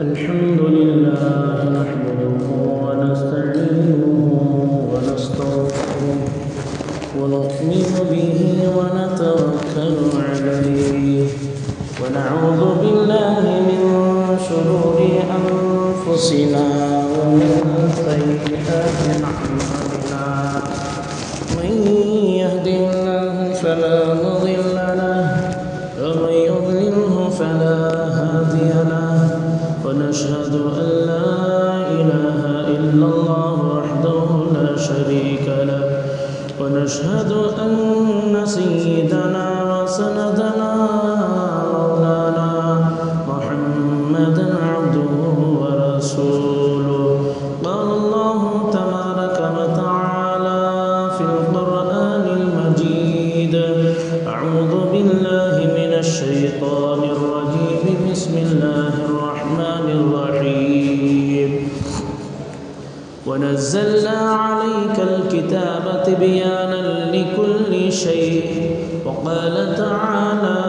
الحمد لله نحمده ونستعينه ونستغفره ونؤمن به ونتوكل عليه ونعوذ بالله من شرور أنفسنا ومن سيئات أعمالنا من يهده الله فلا مضل له ومن يضلله فلا هادي له ونشهد أن لا إله إلا الله وحده لا شريك له ونشهد أن سيدنا وسندنا مولانا محمدا عبده ورسوله قال الله تبارك وتعالى في القرآن المجيد أعوذ بالله من الشيطان الرجيم بسم الله الرحمن الرحيم ونزلنا عليك الكتاب تبيانا لكل شيء وقال تعالى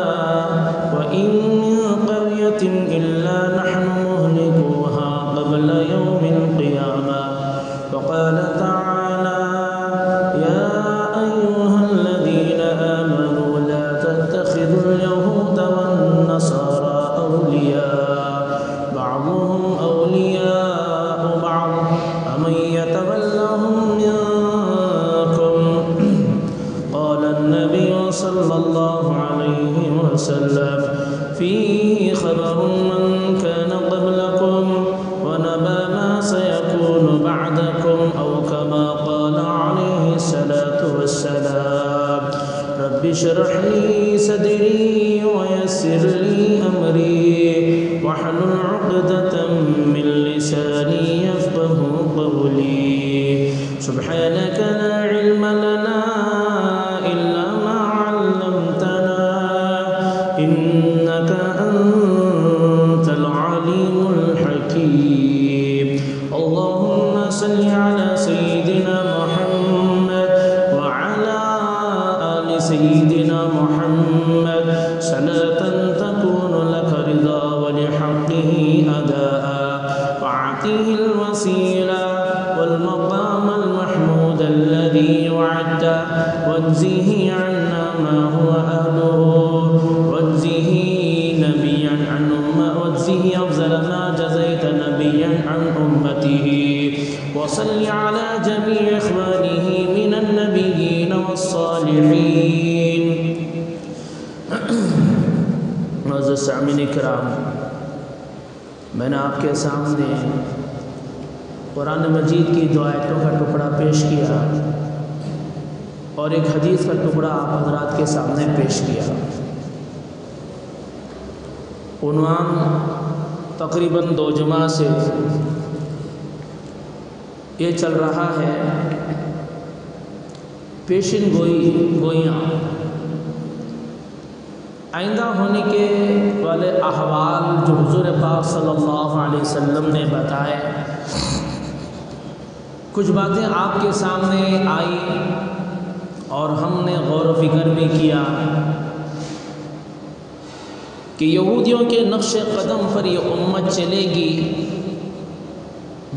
وإن من قرية إلا نحن مهلكوها قبل يوم القيامة وقال تعالى يا أيها الذين آمنوا لا تتخذوا اليهود والنصارى أولياء بعضهم أولياء بعض ومن يتولهم منكم قال النبي صلى الله عليه وسلم فيه خبر من كان قبلكم ونبأ ما سيكون بعدكم أو كما قال عليه الصلاة والسلام رب اشرح لي صدري ويسر لي أمري واحلل عقدة من لساني يفقه قولي سبحانك لا علم لنا إلا ما علمتنا إنك أنت العليم الحكيم اللهم صل على سيدنا محمد وعلى آل سيدنا محمد صلاة تكون لك رضا ولحقه أداء وأعطه الوسيلة والمقام المحمود الذي وعدته واجزه عنا ما هو أهله واجزه نبيا عن واجزه أفضل ما جزيت نبيا عن أمته وصل على جميع إخوانه من النبيين والصالحين. معزز سامعین کرام، میں نے آپ کے سامنے قرآن مجید کی دو آیتوں کا ٹکڑا پیش کیا اور ایک حدیث کا ٹکڑا آپ حضرات کے سامنے پیش کیا. عنوان تقریباً 2 جمعہ سے یہ چل رہا ہے پیشن گوئیاں، آئندہ ہونے کے والے احوال جو حضور پاک صلی اللہ علیہ وسلم نے بتائے. کچھ باتیں آپ کے سامنے آئی اور ہم نے غور و فکر بھی کیا کہ یہودیوں کے نقش قدم پر یہ امت چلے گی،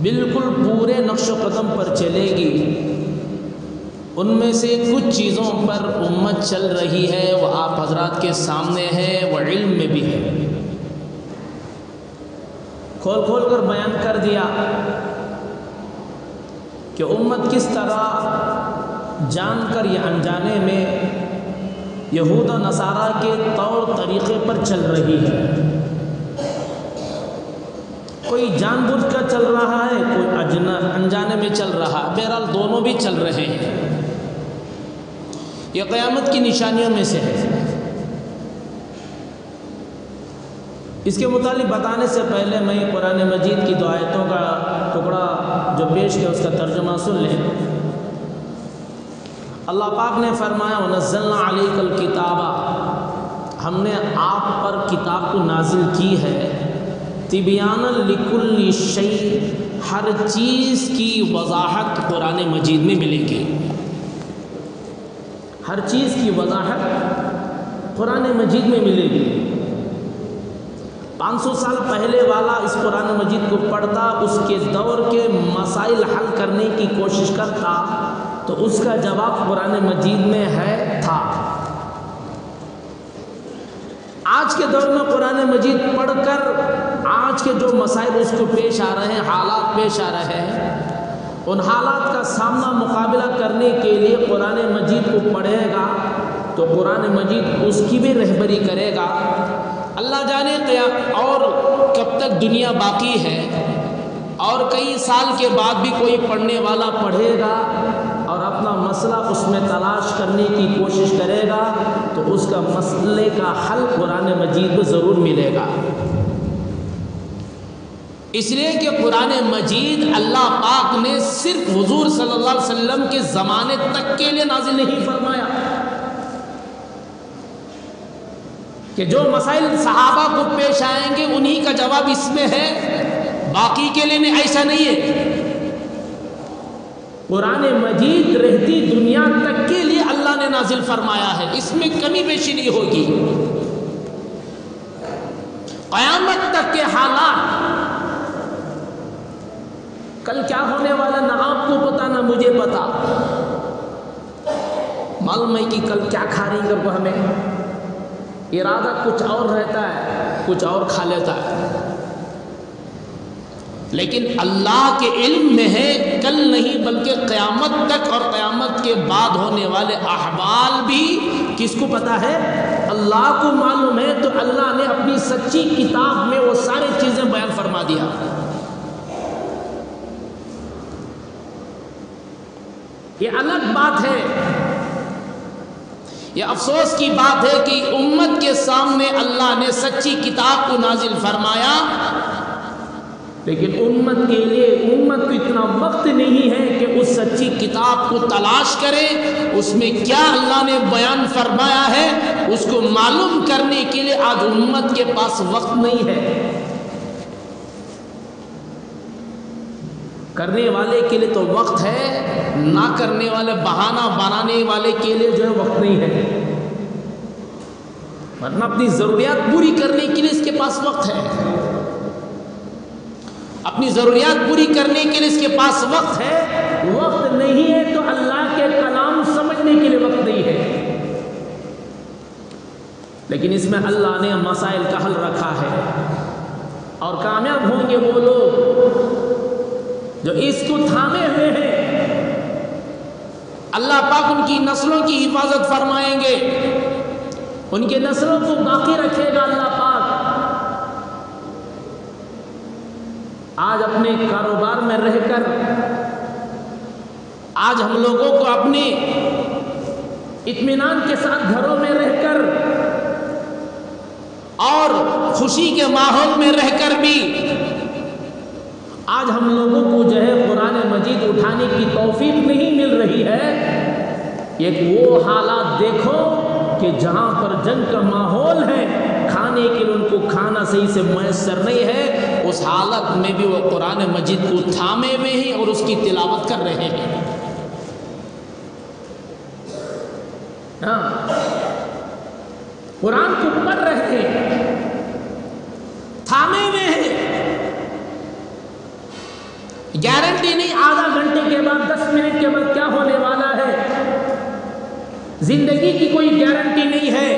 بالکل پورے نقش قدم پر چلے گی. ان میں سے کچھ چیزوں پر امت چل رہی ہے، وہ آپ حضرات کے سامنے ہے، وہ علم میں بھی ہے. کھول کھول کر بیان کر دیا کہ امت کس طرح جان کر یا انجانے میں یہود و نصارہ کے طور طریقے پر چل رہی ہے. کوئی جان بوجھ کر چل رہا ہے، کوئی انجانے میں چل رہا ہے، بہرحال دونوں بھی چل رہے ہیں. یہ قیامت کی نشانیوں میں سے ہے. اس کے متعلق بتانے سے پہلے میں قرآن مجید کی 2 آیتوں کا ٹکڑا جو پیش کیا اس کا ترجمہ سن لیں. اللہ پاک نے فرمایا وَنَزَّلْنَا عَلَيْكَ الْكِتَابَ، ہم نے آپ پر کتاب کو نازل کی ہے، تِبْيَانًا لِكُلِّ شَيْءٍ، ہر چیز کی وضاحت قرآن مجید میں ملے گی. ہر چیز کی وضاحت قرآن مجید میں ملے گی. 500 سال پہلے والا اس قرآن مجید کو پڑھتا، اس کے دور کے مسائل حل کرنے کی کوشش کرتا تو اس کا جواب قرآن مجید میں تھا۔ آج کے دور میں قرآن مجید پڑھ کر آج کے جو مسائل اس کو پیش آ رہے ہیں، حالات پیش آ رہے ہیں، ان حالات کا سامنا مقابلہ کرنے کے لیے قرآن مجید کو پڑھے گا تو قرآن مجید اس کی بھی رہبری کرے گا۔ اللہ جانے اور کب تک دنیا باقی ہے، اور کئی سال کے بعد بھی کوئی پڑھنے والا پڑھے گا اور اپنا مسئلہ اس میں تلاش کرنے کی کوشش کرے گا تو اس کا مسئلے کا حل قرآن مجید میں ضرور ملے گا۔ اس لیے کہ قرآن مجید اللہ پاک نے صرف حضور صلی اللہ علیہ وسلم کے زمانے تک کے لیے نازل نہیں فرمایا کہ جو مسائل صحابہ کو پیش آئیں گے انہی کا جواب اس میں ہے، باقی کے لیے نہیں، ایسا نہیں ہے۔ قرآن مجید رہتی دنیا تک کے لیے اللہ نے نازل فرمایا ہے، اس میں کمی بیشی نہیں ہوگی۔ قیامت تک کے حالات، کل کیا ہونے والا نہ آپ کو پتا نہ مجھے پتا، معلوم ہے کہ کل کیا کھائیں گے وہ ہمیں، ارادہ کچھ اور رہتا ہے، کچھ اور کھا لیتا ہے، لیکن اللہ کے علم میں ہے کل نہیں بلکہ قیامت تک اور قیامت کے بعد ہونے والے احوال بھی کس کو پتا ہے؟ اللہ کو معلوم ہے۔ تو اللہ نے اپنی سچی کتاب میں وہ ساری چیزیں بیان فرما دیا۔ یہ الگ بات ہے، یہ افسوس کی بات ہے کہ امت کے سامنے اللہ نے سچی کتاب کو نازل فرمایا، لیکن امت کے لیے امت کو اتنا وقت نہیں ہے کہ اس سچی کتاب کو تلاش کرے، اس میں کیا اللہ نے بیان فرمایا ہے اس کو معلوم کرنے کے لیے آج امت کے پاس وقت نہیں ہے۔ کرنے والے کے لیے تو وقت ہے، نہ کرنے والے بہانہ بنانے والے کے لیے جو ہے وقت نہیں ہے، ورنہ اپنی ضروریات پوری کرنے کے لیے اس کے پاس وقت ہے، اپنی ضروریات پوری کرنے کے لیے اس کے پاس وقت ہے۔ وقت نہیں ہے تو اللہ کے کلام سمجھنے کے لیے وقت نہیں ہے، لیکن اس میں اللہ نے مسائل کا حل رکھا ہے، اور کامیاب ہوں گے وہ لوگ جو اس کو تھامے ہوئے ہیں۔ اللہ پاک ان کی نسلوں کی حفاظت فرمائیں گے، ان کے نسلوں کو باقی رکھے گا اللہ پاک۔ آج اپنے کاروبار میں رہ کر آج ہم لوگوں کو اپنے اطمینان کے ساتھ گھروں میں رہ کر اور خوشی کے ماحول میں رہ کر بھی آج ہم لوگوں کو جو ہے قرآن مجید اٹھانے کی توفیق نہیں مل رہی ہے۔ ایک وہ حالات دیکھو کہ جہاں پر جنگ کا ماحول ہے، کھانے کے لیے ان کو کھانا صحیح سے میسر نہیں ہے، اس حالت میں بھی وہ قرآن مجید کو تھامے ہوئے ہیں اور اس کی تلاوت کر رہے ہیں۔ قرآن کو پڑھ رہے ہیں، تھامے ہوئے ہیں، گارنٹی نہیں آدھا گھنٹے کے بعد 10 منٹ کے بعد کیا ہونے والا ہے، زندگی کی کوئی گارنٹی نہیں ہے۔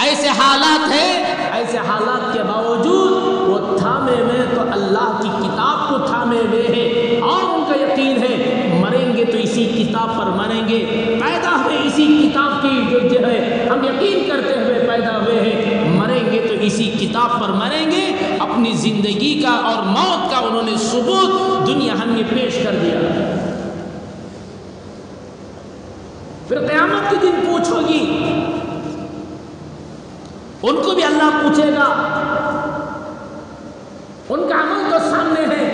ایسے حالات ہیں، ایسے حالات کے باوجود وہ تھامے ہوئے تو اللہ کی کتاب کو تھامے ہوئے ہیں، اور ان کا یقین ہے مریں گے تو اسی کتاب پر مریں گے، پیدا ہوئے اسی کتاب کی جو ہے ہم یقین کرتے ہوئے پیدا ہوئے ہیں، مریں گے تو اسی کتاب پر مریں گے۔ اپنی زندگی کا اور موت کا انہوں نے ثبوت دنیا ہمیں پیش کر دیا۔ پھر قیامت کے دن پوچھو گی، ان کو بھی اللہ پوچھے گا، ان کا عمل تو سامنے ہے،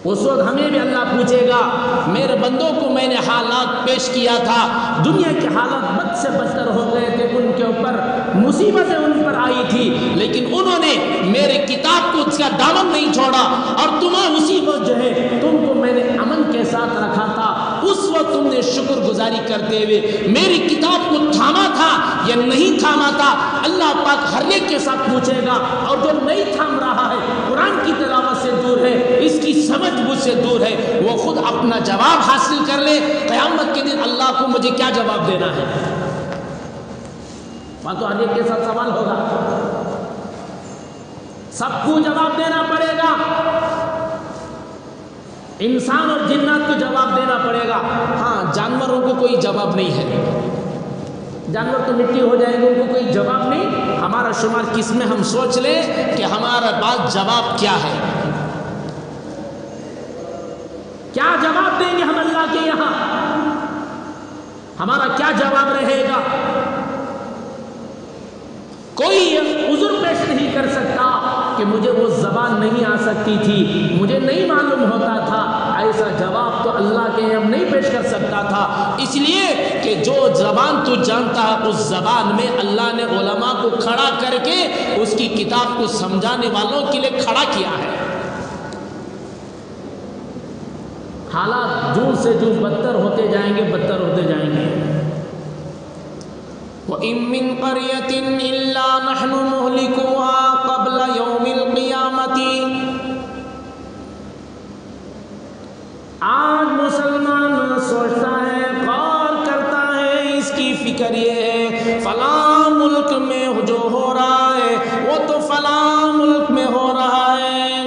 اس وقت ہمیں بھی اللہ پوچھے گا میرے بندوں کو میں نے حالات پیش کیا تھا، دنیا کے حالات بد سے بدتر ہو گئے تھے، ان کے اوپر مصیبتیں ان پر آئی تھی، لیکن انہوں نے میرے کتاب کو اس کا دامن نہیں چھوڑا، اور تمہیں مصیبت جو ہے تم کو میں نے امن کے ساتھ رکھا تھا، اس وقت تم نے شکر گزاری کرتے ہوئے میری کتاب کو تھاما تھا یا نہیں تھاما تھا؟ اللہ پاک ہر ایک کے ساتھ پوچھے گا۔ اور جو نہیں تھام رہا ہے، قرآن کی تلاوت سے دور ہے، اس کی سمجھ مجھ سے دور ہے، وہ خود اپنا جواب حاصل کر لے۔ قیامت کے دن اللہ کو مجھے کیا جواب دینا ہے؟ وہاں تو ہر ایک کے ساتھ سوال ہوگا، سب کو جواب دینا پڑے گا، انسان اور جنات کو جواب دینا پڑے گا۔ ہاں، جانوروں کو کوئی جواب نہیں ہے، جانور تو مٹی ہو جائیں گے، ان کو کوئی جواب نہیں۔ ہمارا شمار کس میں ہم سوچ لیں کہ ہمارا بات جواب کیا ہے، کیا جواب دیں گے ہم اللہ کے یہاں، ہمارا کیا جواب رہے گا؟ کوئی عذر پیش نہیں کر سکتا کہ مجھے وہ زبان نہیں آ سکتی تھی، مجھے نہیں معلوم ہوتا تھا، ایسا جواب تو اللہ کے ہم نہیں پیش کر سکتا تھا۔ اس لیے کہ جو زبان تو جانتا ہے، اس زبان میں اللہ نے علماء کو کھڑا کر کے اس کی کتاب کو سمجھانے والوں کے لیے کھڑا کیا ہے۔ حالات جوں سے جوں بدتر ہوتے جائیں گے، بدتر ہوتے جائیں گے۔ وَإِن مِّن قَرْيَةٍ إِلَّا نَحْنُ مُهْلِكُوهَا قَبْلَ يَوْمِ الْقِيَامَةِ۔ آج مسلمان سوچتا ہے، غور کرتا ہے، اس کی فکر یہ ہے فلاں ملک میں جو ہو رہا ہے وہ تو فلاں ملک میں ہو رہا ہے،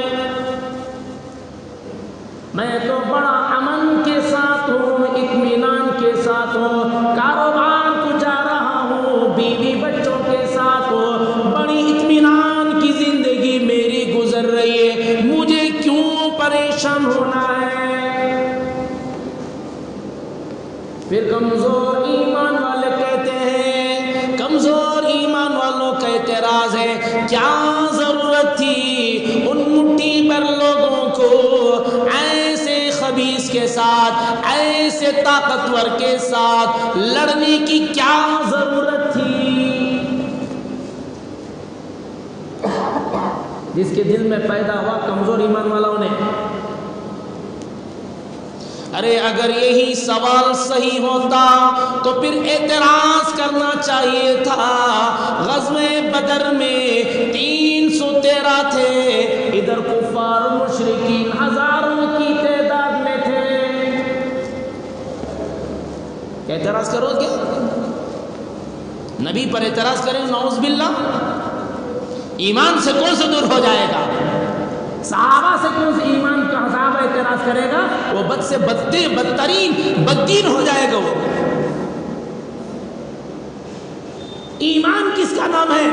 میں تو بڑا امن کے ساتھ ہوں، اطمینان کے ساتھ ہوں، کاروبار کو جا رہا ہوں، بیوی بچوں کے ساتھ ہوں، بڑی اطمینان کی زندگی میری گزر رہی ہے، مجھے کیوں پریشان ہونا ہے؟ پھر کمزور ایمان والے کہتے ہیں، کمزور ایمان والوں کا اعتراض ہے، کیا ضرورت تھی ان مٹھی پر لوگوں کو ایسے خبیث کے ساتھ، ایسے طاقتور کے ساتھ لڑنے کی کیا ضرورت تھی؟ جس کے دل میں پیدا ہوا کمزور ایمان والوں نے، ارے اگر یہی سوال صحیح ہوتا تو پھر اعتراض کرنا چاہیے تھا۔ غزوہ بدر میں 313 تھے، ادھر کفار مشرکین ہزاروں کی تعداد میں تھے، کیا اعتراض کرو گے؟ نبی پر اعتراض کریں، نعوذ باللہ، ایمان سے کون سے دور ہو جائے گا؟ صحابہ سے کون سے ایمان کا صحابہ اعتراض کرے گا؟ وہ بد سے بدترین بددین ہو جائے گا۔ وہ ایمان کس کا نام ہے؟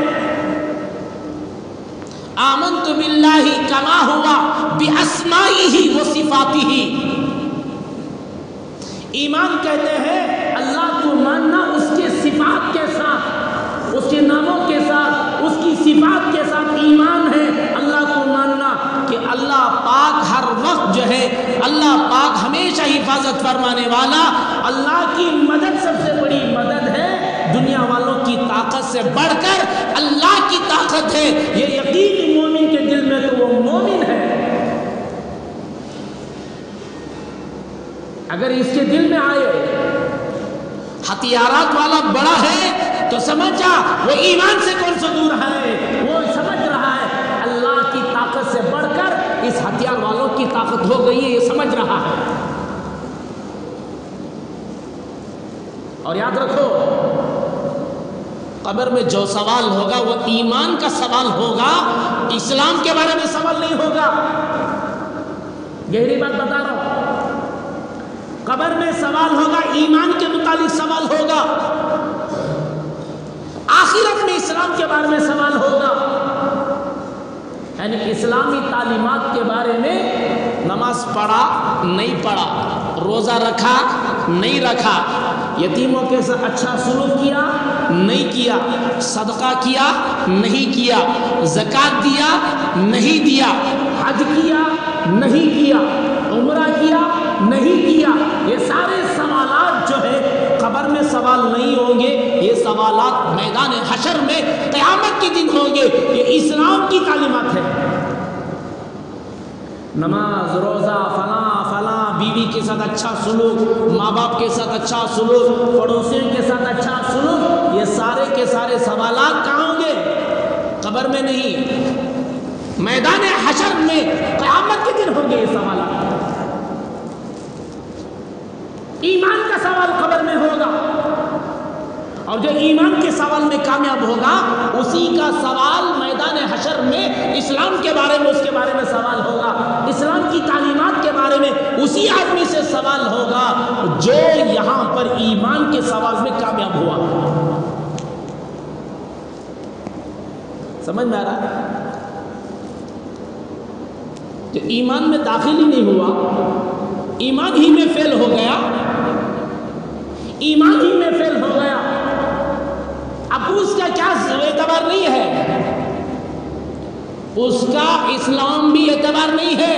آمنت باللہ کما ہوا باسمائہ و صفاتہ۔ ایمان کہتے ہیں اللہ کو ماننا اس کے صفات کے ساتھ، اس کے ناموں کے ساتھ، اس کی صفات کے ساتھ ایمان ہے۔ اللہ کو ماننا کہ اللہ پاک ہر وقت جو ہے، اللہ پاک ہمیشہ حفاظت فرمانے والا، اللہ کی مدد سب سے بڑی مدد ہے، دنیا والوں کی طاقت سے بڑھ کر اللہ کی طاقت ہے، یہ یقین مومن کے دل میں تو وہ مومن ہے۔ اگر اس کے دل میں آئے ہتھیارات والا بڑا ہے تو سمجھا وہ ایمان سے کون سا دور ہے، وہ سمجھ رہا ہے اللہ کی طاقت سے بڑھ کر اس ہتھیار والوں کی طاقت ہو گئی ہے، یہ سمجھ رہا ہے۔ اور یاد رکھو، قبر میں جو سوال ہوگا وہ ایمان کا سوال ہوگا، اسلام کے بارے میں سوال نہیں ہوگا۔ گہری بات بتا رہا ہوں، قبر میں سوال ہوگا، ایمان کے متعلق سوال ہوگا، آخرت میں اسلام کے بارے میں سوال ہوگا، یعنی اسلامی تعلیمات کے بارے میں، نماز پڑھا نہیں پڑھا، روزہ رکھا نہیں رکھا، یتیموں کے ساتھ اچھا سلوک کیا نہیں کیا، صدقہ کیا نہیں کیا، زکوٰۃ دیا نہیں دیا، حج کیا نہیں کیا، عمرہ کیا نہیں کیا، یہ سارے سوالات جو ہے قبر میں سوال نہیں ہوں گے، یہ سوالات میدان حشر میں قیامت کے دن ہوں گے۔ یہ اسلام کی تعلیمات ہے، نماز، روزہ، فلاں فلاں، بیوی بیوی کے ساتھ اچھا سلوک، ماں باپ کے ساتھ اچھا سلوک، پڑوسیوں کے ساتھ اچھا سلوک، یہ سارے کے سارے سوالات کہاں ہوں گے؟ قبر میں نہیں، میدان حشر میں قیامت کے دن ہوں گے یہ سوالات۔ ایمان کا سوال قبر میں ہوگا، اور جو ایمان کے سوال میں کامیاب ہوگا اسی کا سوال میدان حشر میں اسلام کے بارے میں، اس کے بارے میں سوال ہوگا، اسلام کی تعلیمات کے بارے میں اسی آدمی سے سوال ہوگا جو یہاں پر ایمان کے سوال میں کامیاب ہوا۔ سمجھ میں آ رہا ہے؟ جو ایمان میں داخل ہی نہیں ہوا، ایمان ہی میں فیل ہو گیا، ایمان ہی میں فیل ہو گیا، اب اس کا کیا اعتبار نہیں ہے، اس کا اسلام بھی اعتبار نہیں ہے۔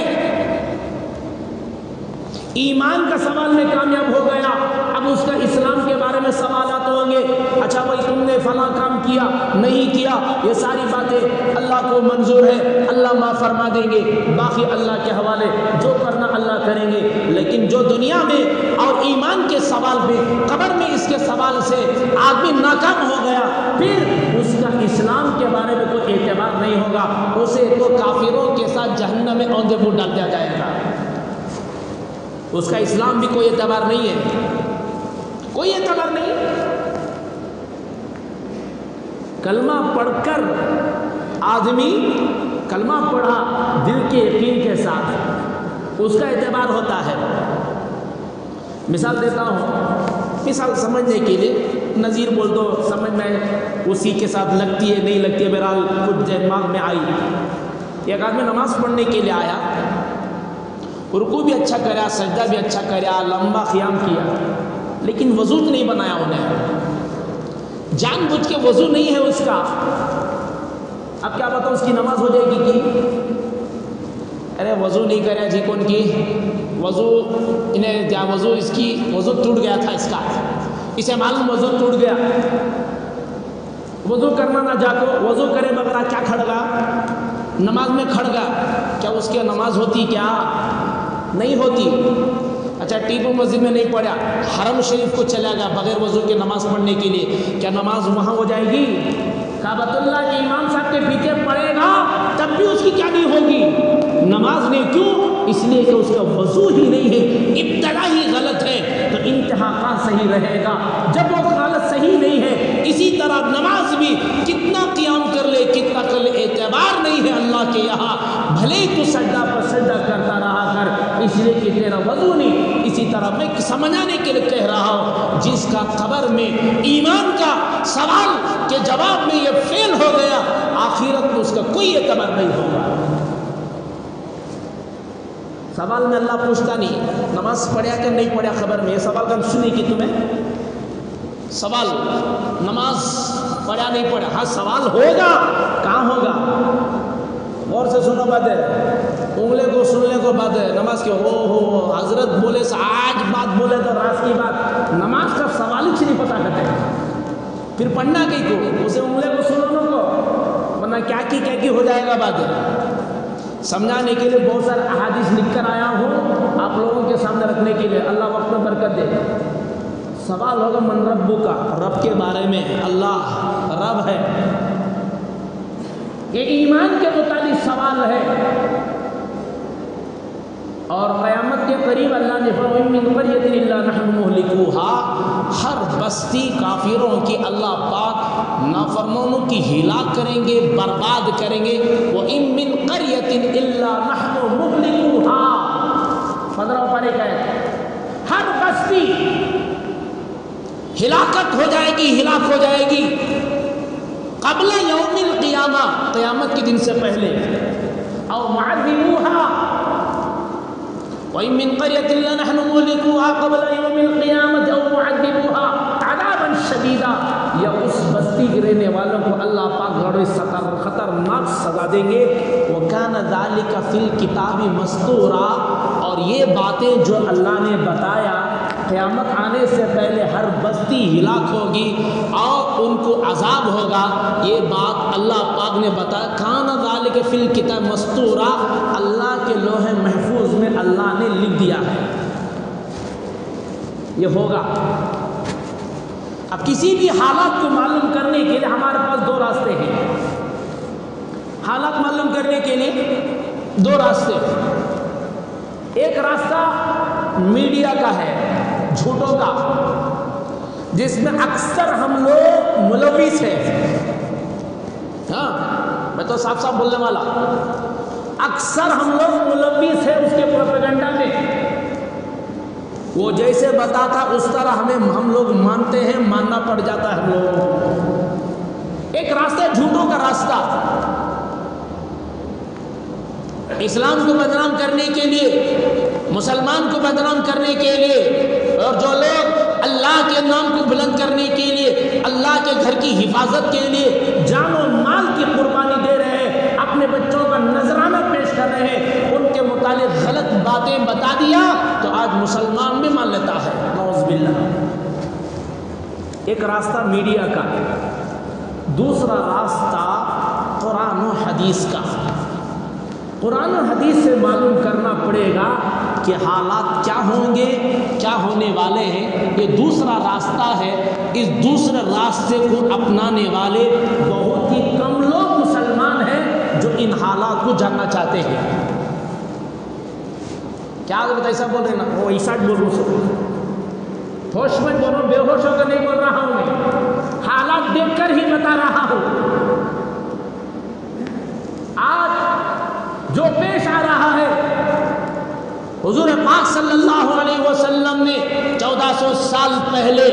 ایمان کا سوال میں کامیاب ہو گیا، اب اس کا اسلام کے بارے میں سوالات ہوں گے، اچھا بھائی تم نے فلاں کام کیا نہیں کیا، یہ ساری باتیں اللہ کو منظور ہے، اللہ معاف فرما دیں گے، باقی اللہ کے حوالے، جو کرنا اللہ کریں گے۔ لیکن جو دنیا میں اور ایمان کے سوال میں، قبر میں اس کے سوال سے آدمی ناکام ہو گیا، پھر اس کا اسلام کے بارے میں کوئی اعتبار نہیں ہوگا، اسے تو کافروں کے ساتھ جہنم میں اوندے منہ ڈال دیا جائے گا، اس کا اسلام بھی کوئی اعتبار نہیں ہے، کوئی اعتبار نہیں۔ کلمہ پڑھ کر آدمی کلمہ پڑھا دل کے یقین کے ساتھ، اس کا اعتبار ہوتا ہے۔ مثال دیتا ہوں، مثال سمجھنے کے لیے نظیر بول دو، سمجھ میں اسی کے ساتھ لگتی ہے نہیں لگتی ہے، بہرحال کچھ دماغ میں آئی۔ ایک آدمی نماز پڑھنے کے لیے آیا، رکوع بھی اچھا کرا، سجدہ بھی اچھا کرا، لمبا قیام کیا، لیکن وضو نہیں بنایا انہیں، جان بوجھ کے وضو نہیں ہے اس کا۔ اب کیا بتاؤ اس کی نماز ہو جائے گی کہ ارے وضو نہیں کرا جی، کون کی وضو انہیں کیا وضو، اس کی وضو ٹوٹ گیا تھا، اس کا اسے معلوم وضو ٹوٹ گیا، وضو کرنا نہ جا کو وضو کرے بغیر کیا کھڑ گا نماز میں کھڑ گا، کیا اس کی نماز ہوتی؟ کیا نہیں ہوتی۔ اچھا ٹیپو مسجد میں نہیں پڑھا، حرم شریف کو چلا گیا بغیر وضو کے نماز پڑھنے کے لیے، کیا نماز وہاں ہو جائے گی؟ کعبۃ اللہ کے امام صاحب کے پیچھے پڑھے گا تب بھی اس کی کیا نہیں ہوگی؟ نماز نہیں۔ کیوں؟ اس لیے کہ اس کا وضو ہی نہیں ہے، ابتدا ہی غلط ہے، تو انتہا کا صحیح رہے گا جب وہ حالت صحیح نہیں ہے۔ اسی طرح نماز بھی کتنا قیام کر لے کتنا کر لے اعتبار نہیں ہے اللہ کے یہاں، بھلے تو سجدہ پر سجدہ کرتا رہا کر، اس لیے کہ تیرا وضو نہیں۔ اسی طرح میں سمجھانے کے لیے کہہ رہا ہوں، جس کا قبر میں ایمان کا سوال کے جواب میں یہ فیل ہو گیا، آخرت میں اس کا کوئی اعتبار نہیں ہوگا۔ سوال میں اللہ پوچھتا نہیں نماز پڑھیا کہ نہیں پڑھیا خبر میں، یہ سوال کم سنی کی تمہیں؟ سوال نماز پڑھیا نہیں پڑھیا، ہاں سوال ہوگا، کہاں ہوگا؟ غور سے سنو بات ہے، انگلے کو سننے کو بات ہے، نماز کی ہو حضرت بولے سے آج بات بولے تو راز کی بات، نماز کا سوال ہی نہیں پتا کرتے، پھر پڑھنا کی کو اسے انگلے کو سننے کو، ورنہ کیا کی ہو جائے گا بات ہے۔ سمجھانے کے لیے بہت سارے احادیث لکھ کر آیا ہوں آپ لوگوں کے سامنے رکھنے کے لیے، اللہ وقت میں برکت دے۔ سوال ہوگا من ربو کا، رب کے بارے میں، اللہ رب ہے، یہ ایمان کے متعلق سوال ہے۔ اور قیامت کے قریب اللہ نے فرمایا من قریۃ الا نحن مہلکوها، ہر بستی کافروں کی اللہ پاک نافرمانوں کی ہلاک کریں گے، برباد کریں گے۔ وَإِن مِّن قَرْيَةٍ إِلَّا نَحْنُ مُهْلِكُوهَا، 15 پارے کا ہے، ہر بستی ہلاکت ہو جائے گی، ہلاک ہو جائے گی قبل یوم القیامہ، قیامت کے دن سے پہلے، او معذبوها، وَإِن مِّن قَرْيَةٍ إِلَّا نَحْنُ مُهْلِكُوهَا قَبْلَ يَوْمِ الْقِيَامَةِ أَوْ مُعَذِّبُوهَا عَذَابًا شَدِيدًا، یا اس بستی کے رہنے والوں کو اللہ پاک بڑے خطرناک سزا دیں گے۔ وَكَانَ ذَلِكَ فِي الْكِتَابِ مَسْطُورًا، اور یہ باتیں جو اللہ نے بتایا قیامت آنے سے پہلے ہر بستی ہلاک ہوگی اور ان کو عذاب ہوگا، یہ بات اللہ پاک نے بتایا۔ کان ذالک فی الکتاب مستورا، اللہ کے لوح محفوظ میں اللہ نے لکھ دیا ہے۔ یہ ہوگا۔ اب کسی بھی حالات کو معلوم کرنے کے لیے ہمارے پاس دو راستے ہیں۔ حالات معلوم کرنے کے لیے دو راستے ہیں۔ ایک راستہ میڈیا کا ہے، جھوٹوں کا، جس میں اکثر ہم لوگ ملوث ہیں۔ ہاں، میں تو صاف صاف بولنے والا، اکثر ہم لوگ ملوث ہیں اس کے پروپیگنڈا میں۔ وہ جیسے بتاتا اس طرح ہم لوگ مانتے ہیں، ماننا پڑ جاتا ہے ہم لوگوں کو۔ ایک راستہ ہے جھوٹوں کا راستہ، اسلام کو بدنام کرنے کے لیے، مسلمان کو بدنام کرنے کے لیے، اور جو لوگ اللہ کے نام کو بلند کرنے کے لیے، اللہ کے گھر کی حفاظت کے لیے جان و مال کی قربانی دے رہے ہیں، اپنے بچوں کا نذرانہ پیش کر رہے ہیں، ان کے متعلق غلط باتیں بتا دیا تو آج مسلمان بھی مان لیتا ہے، نعوذ باللہ۔ ایک راستہ میڈیا کا، دوسرا راستہ قرآن و حدیث کا۔ قرآن و حدیث سے معلوم کرنا پڑے گا کہ حالات کیا ہوں گے، کیا ہونے والے ہیں۔ یہ دوسرا راستہ ہے۔ اس دوسرے راستے کو اپنانے والے بہت ہی کم لوگ مسلمان ہیں جو ان حالات کو جاننا چاہتے ہیں۔ کیا حضرت ایسا بول رہے ہیں نا، وہ ایسا بول رہا ہوں، ہوش میں بول رہا ہوں، بے ہوش ہو کر نہیں بول رہا ہوں، میں حالات دیکھ کر ہی بتا رہا ہوں۔ آج جو پیش آ رہا ہے، حضور پاک صلی اللہ علیہ وسلم نے 1400 سال پہلے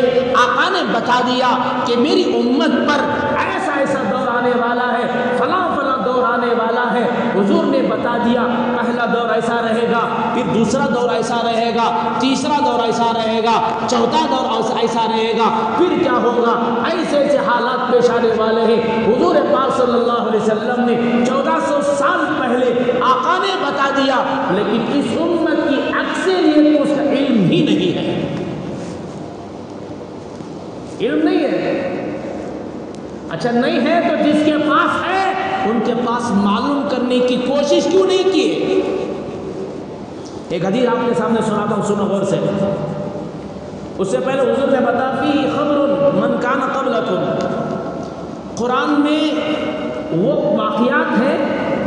آقا نے بتا دیا کہ میری امت پر ایسا ایسا دور آنے والا ہے، فلاں فلاں دور آنے والا ہے۔ حضور نے بتا دیا پہلا دور ایسا رہے گا، پھر دوسرا دور ایسا رہے گا، تیسرا دور ایسا رہے گا، چوتھا دور ایسا رہے گا، پھر کیا ہوگا، ایسے ایسے حالات پیش آنے والے ہیں۔ حضور پاک صلی اللہ علیہ وسلم نے 1400 سال پہلے آقا نے بتا دیا، لیکن اس امت کی اکثریت کو اس کا علم ہی نہیں ہے، علم نہیں ہے۔ اچھا نہیں ہے تو جس کے پاس ہے ان کے پاس معلوم کرنے کی کوشش کیوں نہیں کیے؟ ایک حدیث آپ کے سامنے سناتا ہوں، سنو غور سے۔ اس سے پہلے حضور نے بتا فی خبر من کان قبلکم، قرآن میں وہ واقعات ہیں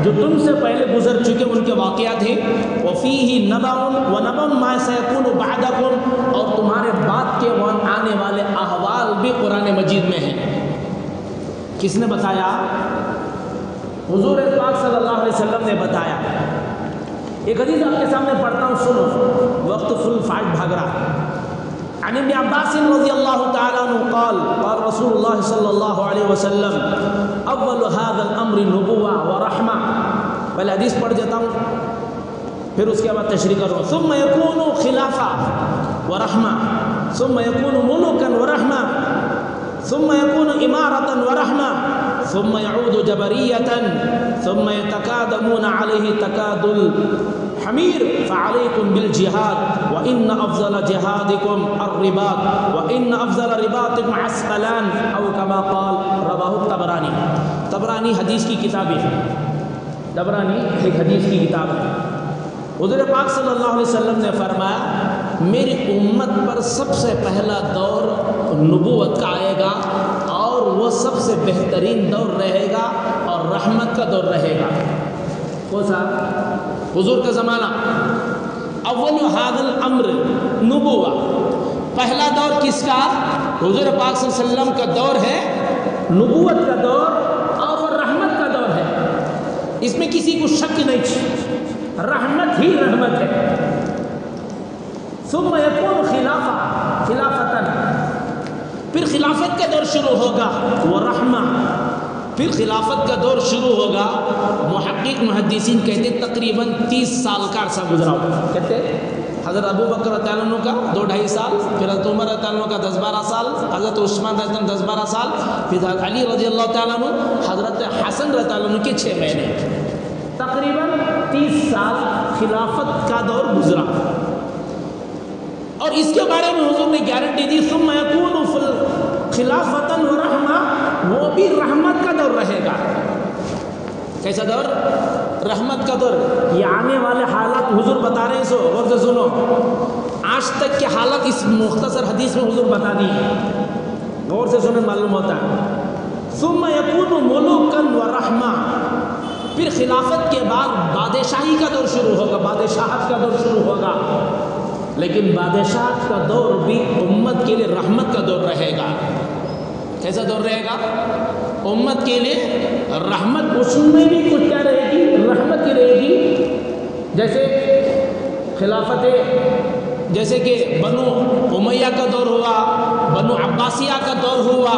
جو تم سے پہلے گزر چکے، ان کے واقعات ہیں۔ وَفِيهِ نَبَأٌ وَنَبَأٌ مَا سَيَكُونُ بَعْدَكُمْ، اور تمہارے بعد کے آنے والے احوال بھی قرآن مجید میں ہیں۔ کس نے بتایا؟ حضور پاک صلی اللہ علیہ وسلم نے بتایا۔ ایک حدیث آپ کے سامنے پڑھتا ہوں، سنو، وقت فل فائٹ بھاگ رہا۔ عن ابن عباس رضی اللہ تعالیٰ عنہ قال قال رسول اللہ صلی اللہ علیہ وسلم اول هذا الامر نبوہ ورحمہ۔ پہلے حدیث پڑھ دیتا ہوں، پھر اس کے بعد تشریح کروں۔ ثم يكون خلافہ ورحمہ، ثم يكون ملوکا ورحمہ، ثم يكون امارة ورحمة، ثم يعود جبرية، ثم يتكادمون عليه تكاد الحمير، فعليكم بالجهاد وإن أفضل جهادكم الرباط وإن أفضل رباطكم عسقلان أو كما قال، رواه الطبراني۔ طبرانی حدیث کی کتاب ہے، طبرانی ایک حدیث کی کتاب ہے۔ حضور پاک صلی اللہ علیہ وسلم نے فرمایا میری امت پر سب سے پہلا دور نبوت کا آئے گا، اور وہ سب سے بہترین دور رہے گا اور رحمت کا دور رہے گا۔ کون سا؟ حضور کا زمانہ۔ اول هذا الامر نبوہ، پہلا دور کس کا؟ حضور پاک صلی اللہ علیہ وسلم کا دور ہے، نبوت کا دور، اور وہ رحمت کا دور ہے۔ اس میں کسی کو شک نہیں، رحمت ہی رحمت ہے۔ ثم يكون خلافة، پھر خلافت کا دور شروع ہوگا، وہ رحمہ، پھر خلافت کا دور شروع ہوگا۔ محقق محدثین کہتے تقریباً 30 سال کا عرصہ گزرا ہوگا۔ کہتے حضرت ابو بکر رضی اللہ عنہ کا 2-2.5 سال، پھر حضرت عمر رضی اللہ عنہ کا 10-12 سال، حضرت عثمان رضی اللہ عنہ 10-12 سال، پھر حضرت علی رضی اللہ تعالیٰ عنہ، حضرت حسن رضی اللہ عنہ کے 6 مہینے، تقریباً 30 سال خلافت کا دور گزرا۔ اور اس کے بارے میں حضور نے گارنٹی دی ثم یکون خلافۃ ورحمہ، وہ بھی رحمت کا دور رہے گا۔ کیسا دور؟ رحمت کا دور۔ یہ آنے والے حالات حضور بتا رہے ہیں، سو غور سے سنو۔ آج تک کی حالت اس مختصر حدیث میں حضور بتا دی ہے، غور سے سنیں معلوم ہوتا ہے۔ ثم یکون ملوکا ورحمہ، پھر خلافت کے بعد بادشاہی کا دور شروع ہوگا، بادشاہت کا دور شروع ہوگا، لیکن بادشاہت کا دور بھی امت کے لیے رحمت کا دور رہے گا۔ کیسا دور رہے گا؟ امت کے لیے رحمت، اس میں بھی کچھ کیا رہے گی؟ رحمت کی رہے گی۔ جیسے خلافت، جیسے کہ بنو امیہ کا دور ہوا، بنو عباسیہ کا دور ہوا،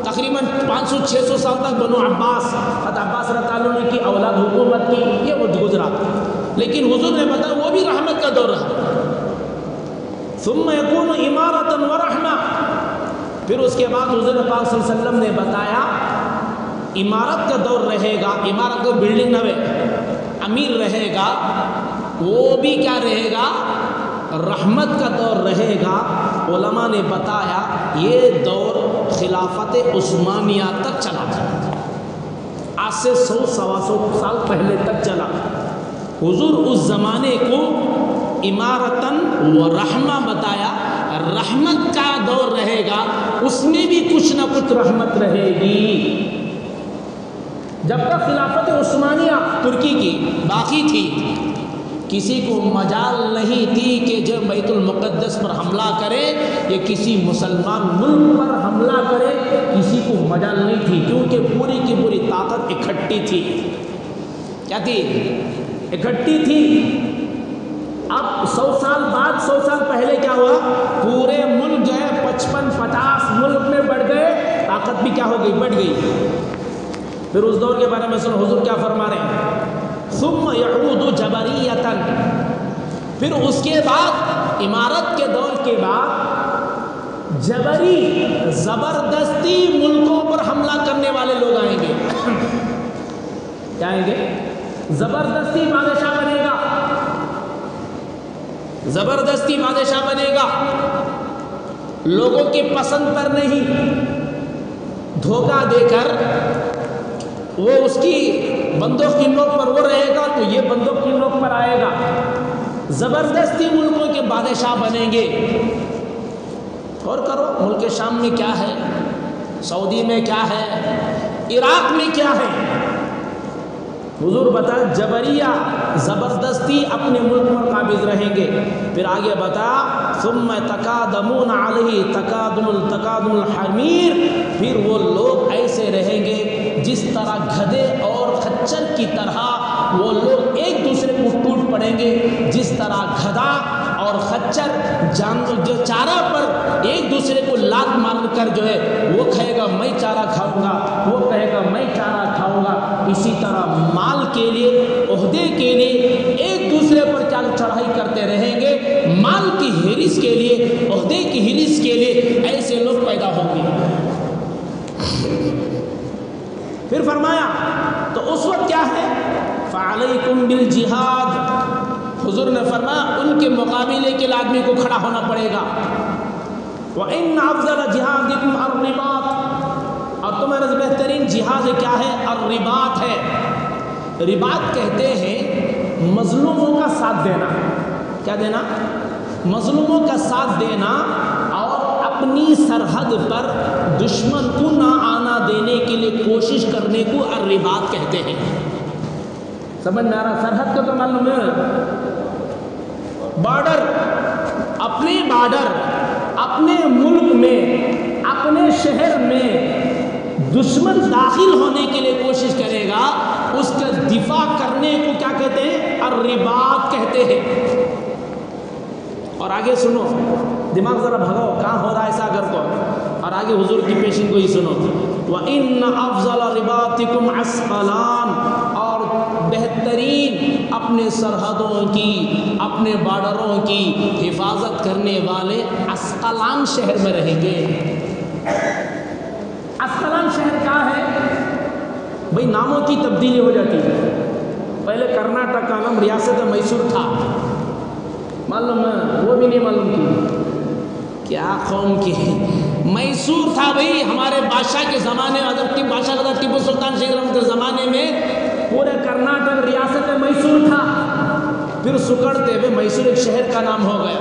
تقریباً 500-600 سال تک بنو عباس، حضرت عباس رضی اللہ عنہ کی اولاد حکومت کی، یہ وہ گزرا، لیکن حضور نے بتایا وہ بھی رحمت کا دور رہا۔ ثم یکون امارۃ ورحمہ، پھر اس کے بعد حضور پاک صلی اللہ علیہ وسلم نے بتایا امارت کا دور رہے گا، امارت کا بلڈنگ نہ امیر رہے گا، وہ بھی کیا رہے گا؟ رحمت کا دور رہے گا۔ علماء نے بتایا یہ دور خلافت عثمانیہ تک چلا تھا، آج سے 100-125 سال پہلے تک چلا۔ حضور اس زمانے کو امارتاً و رحمہ بتایا، رحمت کا دور رہے گا، اس میں بھی کچھ نہ کچھ رحمت رہے گی۔ جب تک خلافت عثمانیہ ترکی کی باقی تھی، کسی کو مجال نہیں تھی کہ جب بیت المقدس پر حملہ کرے یا کسی مسلمان ملک پر حملہ کرے، کسی کو مجال نہیں تھی، کیونکہ پوری کی پوری طاقت اکٹھی تھی۔ کیا تھی؟ اکٹھی تھی۔ اب 100 سال بعد، 100 سال پہلے کیا ہوا؟ پورے ملک جو ہے 55-50 ملک میں بڑھ گئے، طاقت بھی کیا ہو گئی؟ بڑھ گئی۔ پھر اس دور کے بارے میں سنو حضور کیا فرما رہے ہیں، ثم یعود جبریۃً، پھر اس کے بعد امارت کے دور کے بعد جبری، زبردستی ملکوں پر حملہ کرنے والے لوگ آئیں گے۔ کیا آئیں گے؟ زبردستی بادشاہ بنے گا، زبردستی بادشاہ بنے گا، لوگوں کی پسند پر نہیں، دھوکہ دے کر وہ اس کی بندوق کی نوک پر وہ رہے گا تو یہ بندوق کی نوک پر آئے گا، زبردستی ملکوں کے بادشاہ بنیں گے۔ اور کرو، ملک شام میں کیا ہے، سعودی میں کیا ہے، عراق میں کیا ہے، حضور بتا جبریہ زبردستی اپنے ملک پر قابض رہیں گے۔ پھر آگے بتا ثم تقادمون علیہ تقادم الحمیر، پھر وہ لوگ ایسے رہیں گے جس طرح گدھے اور خچر کی طرح وہ لوگ ایک دوسرے کو ٹوٹ پڑیں گے، جس طرح گدھا اور خچر جانور جو چارہ پر ایک دوسرے کو لات مار کر جو ہے وہ کہے گا میں چارہ کھاؤں گا، وہ کہے گا میں چارہ کھاؤں گا، اسی طرح مال کے لیے، عہدے کے لیے ایک دوسرے پر چال چڑھائی کرتے رہیں گے، مال کی ہرس کے لیے، عہدے کی ہرس کے لیے ایسے لوگ پیدا ہوں گے۔ پھر فرمایا تو اس وقت کیا ہے، فعلیکم بالجہاد، حضور نے فرمایا ان کے مقابلے کے لیے آدمی کو کھڑا ہونا پڑے گا۔ وَإِنَّ أَفْضَلَ جِهَادِكُمْ الرِّبَاط، اور تمہارا بہترین جہاد کیا ہے؟ الرباط ہے۔ رباط کہتے ہیں مظلوموں کا ساتھ دینا۔ کیا دینا؟ مظلوموں کا ساتھ دینا، اور اپنی سرحد پر دشمن کو نہ آنا دینے کے لیے کوشش کرنے کو الرباط کہتے ہیں۔ سمجھ میں آ رہا؟ سرحد کا تو معلوم ہے، بارڈر، اپنے بارڈر، اپنے ملک میں، اپنے شہر میں دشمن داخل ہونے کے لیے کوشش کرے گا، اس کا دفاع کرنے کو کیا کہتے ہیں؟ الرباط کہتے ہیں۔ اور آگے سنو، دماغ ذرا بھگاؤ کہاں ہو رہا ہے ایسا اگر کو، اور آگے حضور کی پیشن کو ہی سنو۔ وَإِنَّ أَفْضَلَ رِبَاطِكُمْ عَسْقَلَانَ، اور بہترین اپنے سرحدوں کی، اپنے بارڈروں کی حفاظت کرنے والے عسقلان شہر میں رہیں گے۔ عسقلان شہر کیا ہے بھئی؟ ناموں کی تبدیلی ہو جاتی ہے، پہلے کرناٹک کا نام ریاست میسور تھا، معلوم ہے؟ وہ بھی نہیں معلوم کی کیا قوم کی میسور تھا بھئی، ہمارے بادشاہ کے زمانے میں، حضرت بادشاہ کا ٹیپو سلطان شاہ رحمت کے زمانے میں پورے کرناٹک ریاست میسور تھا، پھر سکڑتے ہوئے میسور ایک شہر کا نام ہو گیا۔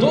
2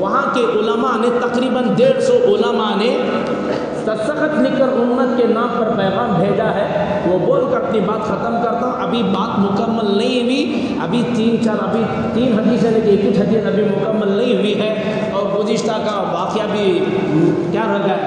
وہاں کے علماء نے تقریباً 150 علماء نے دستخط لکھ کر امت کے نام پر پیغام بھیجا ہے. وہ بول کر اپنی بات ختم کرتا ہوں. ابھی بات مکمل نہیں ہوئی، ابھی تین حدیثیں لیکن کچھ حدیث ابھی مکمل نہیں ہوئی ہے، اور گزشتہ کا واقعہ بھی کیا رہ گیا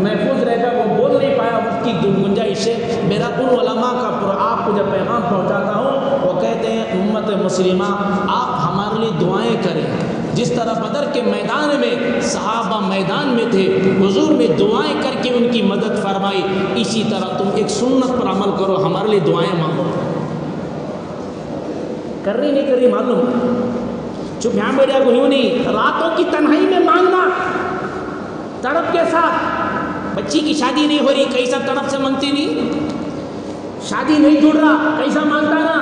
محفوظ رہ گا، وہ بول نہیں پایا وقت کی گنجائش ہے. میرا ان علماء کا آپ کو جب پیغام پہنچاتا ہوں، وہ کہتے ہیں امت مسلمہ آپ ہمارے لیے دعائیں کریں. جس طرح بدر کے میدان میں صحابہ میدان میں تھے، حضور نے دعائیں کر کے ان کی مدد فرمائی، اسی طرح تم ایک سنت پر عمل کرو، ہمارے لیے دعائیں مانگو. کر رہی نہیں کر رہی معلوم، چپ یہاں بیٹھا کو یوں نہیں، راتوں کی تنہائی میں مانگنا تڑپ کے ساتھ. بچی کی شادی نہیں ہو رہی، کیسا تڑپ سے مانگتی نہیں؟ شادی نہیں جڑ رہا، کیسا مانگتا نا؟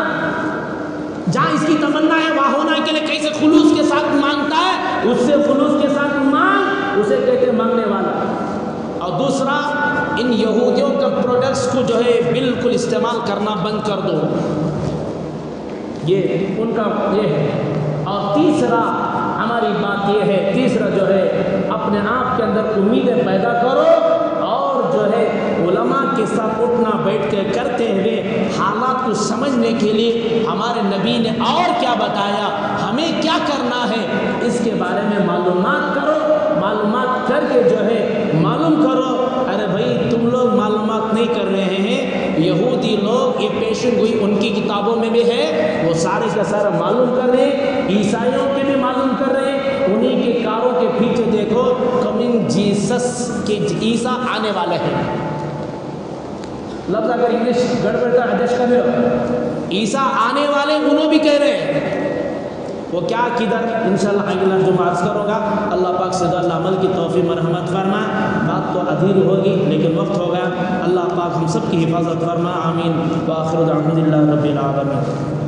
جہاں اس کی تمنا ہے وہاں ہونا کے لیے کیسے خلوص کے ساتھ مانگتا ہے، اس سے خلوص کے ساتھ مانگ، اسے کہتے مانگنے والا. اور دوسرا، ان یہودیوں کا پروڈکٹس کو جو ہے بالکل استعمال کرنا بند کر دو، یہ ان کا یہ ہے. اور تیسرا ہماری بات یہ ہے، تیسرا جو ہے اپنے آپ کے اندر امیدیں پیدا کرو، اور جو ہے علماء کے ساتھ اٹھنا بیٹھ کے کرتے ہوئے حالات کو سمجھنے کے لیے ہمارے نبی نے اور کیا بتایا، ہمیں کیا کرنا ہے، اس کے بارے میں معلومات کرو. معلومات کر کے جو ہے معلوم کرو. ارے بھائی تم لوگ معلومات نہیں کر رہے ہیں، یہودی لوگ یہ پیشن گوئی ان کی کتابوں میں بھی ہے، وہ سارے کا سارا معلوم کر رہے ہیں، عیسائیوں کے بھی معلوم کر رہے ہیں. انہی کے کاروں کے پیچھے دیکھو، کمنگ جیسس کے عیسیٰ آنے والے ہیں. لفظ اگر انگلش گڑبڑ کا ایڈجسٹ کر لو، عیسیٰ آنے والے انہوں بھی کہہ رہے ہیں. وہ کیا کدھر انشاءاللہ اگلا جمعہ عرض کروں گا. اللہ پاک سے اللہ عمل کی توفیق مرحمت فرمائے. بات تو ادھیر ہوگی لیکن وقت ہو گیا. اللہ پاک ہم سب کی حفاظت فرمائے. آمین. وآخر دعوانا الحمدللہ رب العالمین.